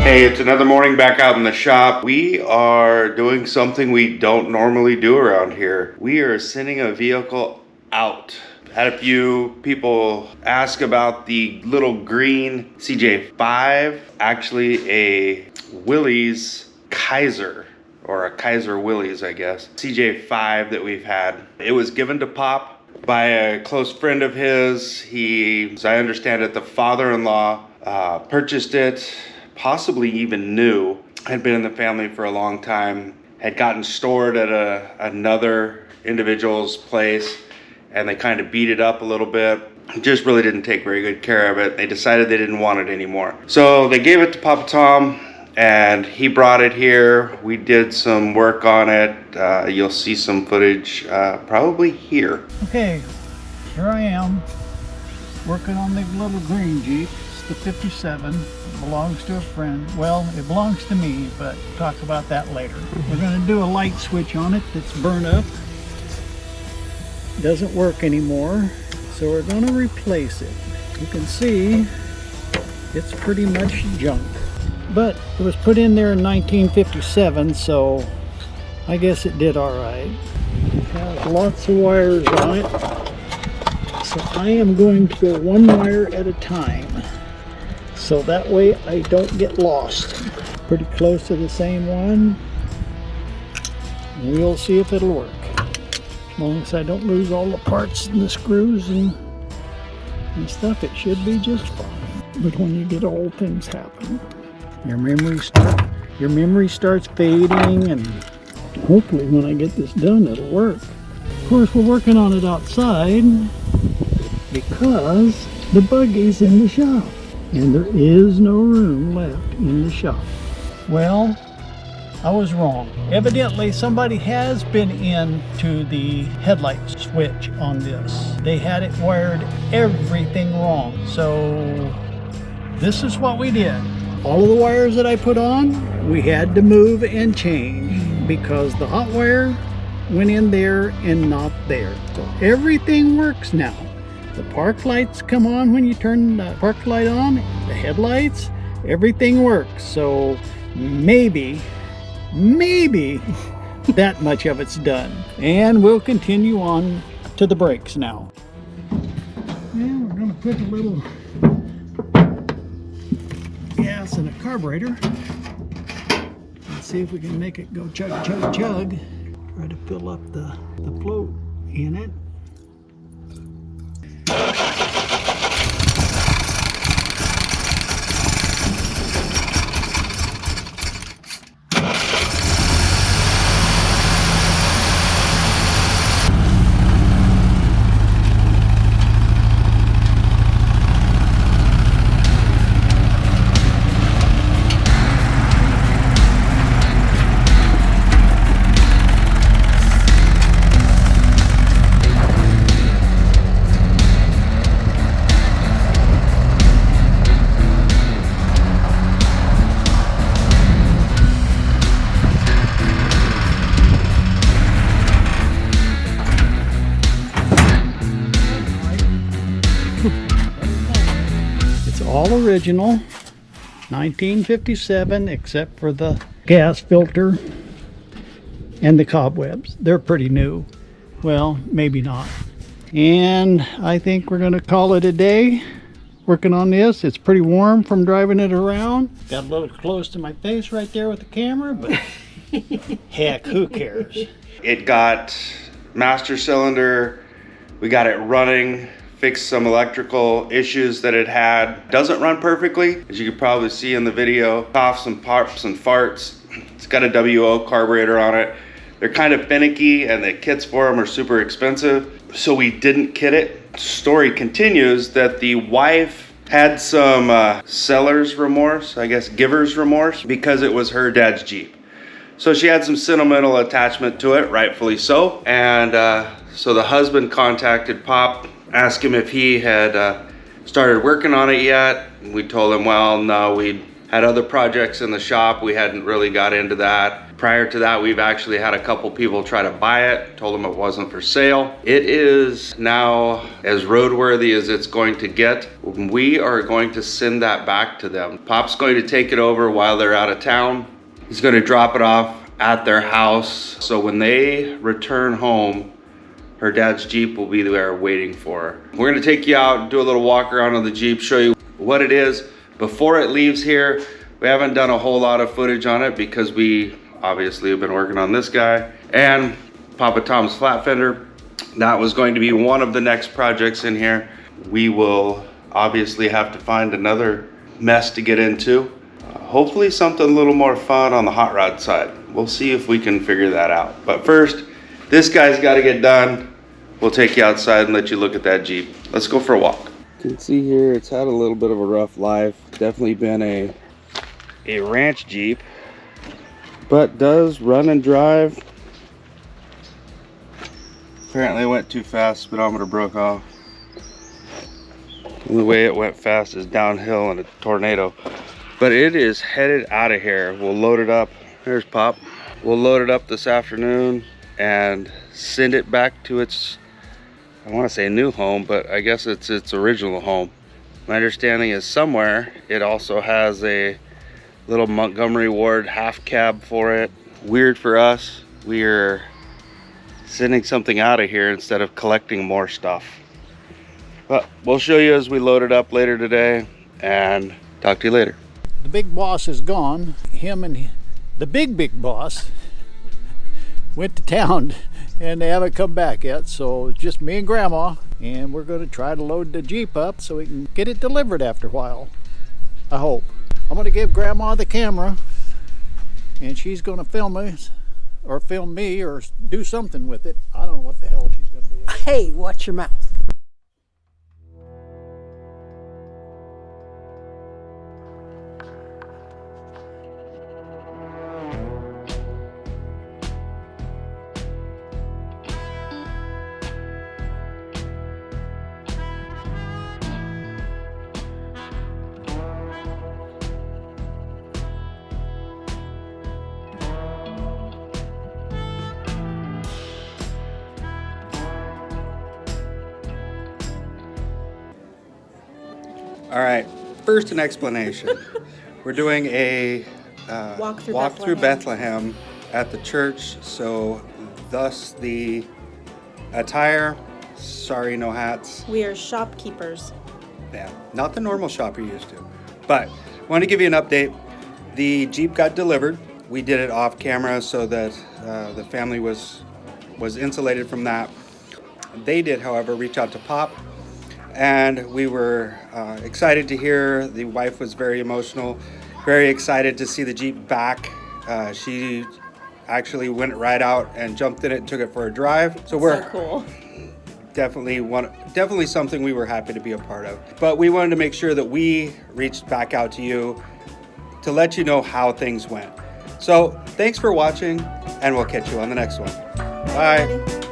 Hey, it's another morning back out in the shop. We are doing something we don't normally do around here. We are sending a vehicle out. Had a few people ask about the little green CJ5, actually a Willys Kaiser, or a Kaiser Willys, I guess. CJ5 that we've had. It was given to Pop by a close friend of his. He, as I understand it, the father-in-law purchased it, possibly even new, had been in the family for a long time, had gotten stored at another individual's place, and they kind of beat it up a little bit. Just really didn't take very good care of it. They decided they didn't want it anymore. So they gave it to Papa Tom, and he brought it here. We did some work on it. You'll see some footage probably here. Okay, here I am working on the little green Jeep. The 57 belongs to a friend. Well, it belongs to me, but we'll talk about that later. We're going to do a light switch on it that's burned up. Doesn't work anymore, so we're going to replace it. You can see it's pretty much junk, but it was put in there in 1957, so I guess it did all right. It has lots of wires on it, so I am going to go one wire at a time, so that way I don't get lost. Pretty close to the same one. We'll see if it'll work. As long as I don't lose all the parts and the screws and stuff, it should be just fine. But when you get old, things happen. Your memory starts fading, and hopefully when I get this done, it'll work. Of course, we're working on it outside because the buggy's in the shop. And there is no room left in the shop. Well, I was wrong. Evidently, somebody has been into the headlight switch on this. They had it wired everything wrong. So this is what we did. All of the wires that I put on, we had to move and change because the hot wire went in there and not there. So everything works now. The park lights come on when you turn the park light on, the headlights, everything works. So maybe that much of it's done. And we'll continue on to the brakes now. And we're gonna put a little gas in a carburetor. Let's see if we can make it go chug, chug, chug. Try to fill up the float in it. It's all original, 1957, except for the gas filter and the cobwebs. They're pretty new. Well, maybe not. And I think we're going to call it a day working on this. It's pretty warm from driving it around. Got a little close to my face right there with the camera, but heck, who cares? It got master cylinder, we got it running, fixed some electrical issues that it had. Doesn't run perfectly, as you can probably see in the video. Coughs and pops and farts. It's got a WO carburetor on it. They're kind of finicky, and the kits for them are super expensive, so we didn't kit it. Story continues that the wife had some seller's remorse, I guess giver's remorse, because it was her dad's Jeep. So she had some sentimental attachment to it, rightfully so. And so the husband contacted Pop, asked him if he had started working on it yet. We told him, well, no, we had other projects in the shop. We hadn't really got into that. Prior to that, we've actually had a couple people try to buy it, told them it wasn't for sale. It is now as roadworthy as it's going to get. We are going to send that back to them. Pop's going to take it over while they're out of town. He's going to drop it off at their house. So when they return home, her dad's Jeep will be there waiting for her. We're going to take you out and do a little walk around on the Jeep, show you what it is before it leaves here. We haven't done a whole lot of footage on it because we obviously have been working on this guy and Papa Tom's flat fender. That was going to be one of the next projects in here. We will obviously have to find another mess to get into. Hopefully something a little more fun on the hot rod side. We'll see if we can figure that out. But first, this guy's got to get done. We'll take you outside and let you look at that Jeep. Let's go for a walk. You can see here it's had a little bit of a rough life. Definitely been a ranch Jeep, but does run and drive. Apparently it went too fast, speedometer broke off. And the way it went fast is downhill in a tornado. But it is headed out of here. We'll load it up. There's Pop. We'll load it up this afternoon and send it back to its, I want to say new home, but I guess it's its original home. My understanding is somewhere it also has a little Montgomery Ward half cab for it. Weird for us. We're sending something out of here instead of collecting more stuff. But we'll show you as we load it up later today and talk to you later. The big boss is gone. Him and the big boss went to town and they haven't come back yet. So it's just me and Grandma, and we're going to try to load the Jeep up so we can get it delivered after a while, I hope. I'm going to give Grandma the camera and she's going to film us or film me or do something with it. I don't know what the hell she's going to do. Hey, watch your mouth. All right, first an explanation. We're doing a Walk through Bethlehem at the church, so thus the attire. Sorry, no hats. We are shopkeepers. Yeah, not the normal shop you're used to. But I want to give you an update. The Jeep got delivered. We did it off camera so that the family was insulated from that. They did, however, reach out to Pop. And we were excited to hear. The wife was very emotional, very excited to see the Jeep back. She actually went right out and jumped in it and took it for a drive. So we're so cool. Definitely something we were happy to be a part of. But we wanted to make sure that we reached back out to you to let you know how things went. So thanks for watching, and we'll catch you on the next one. Bye.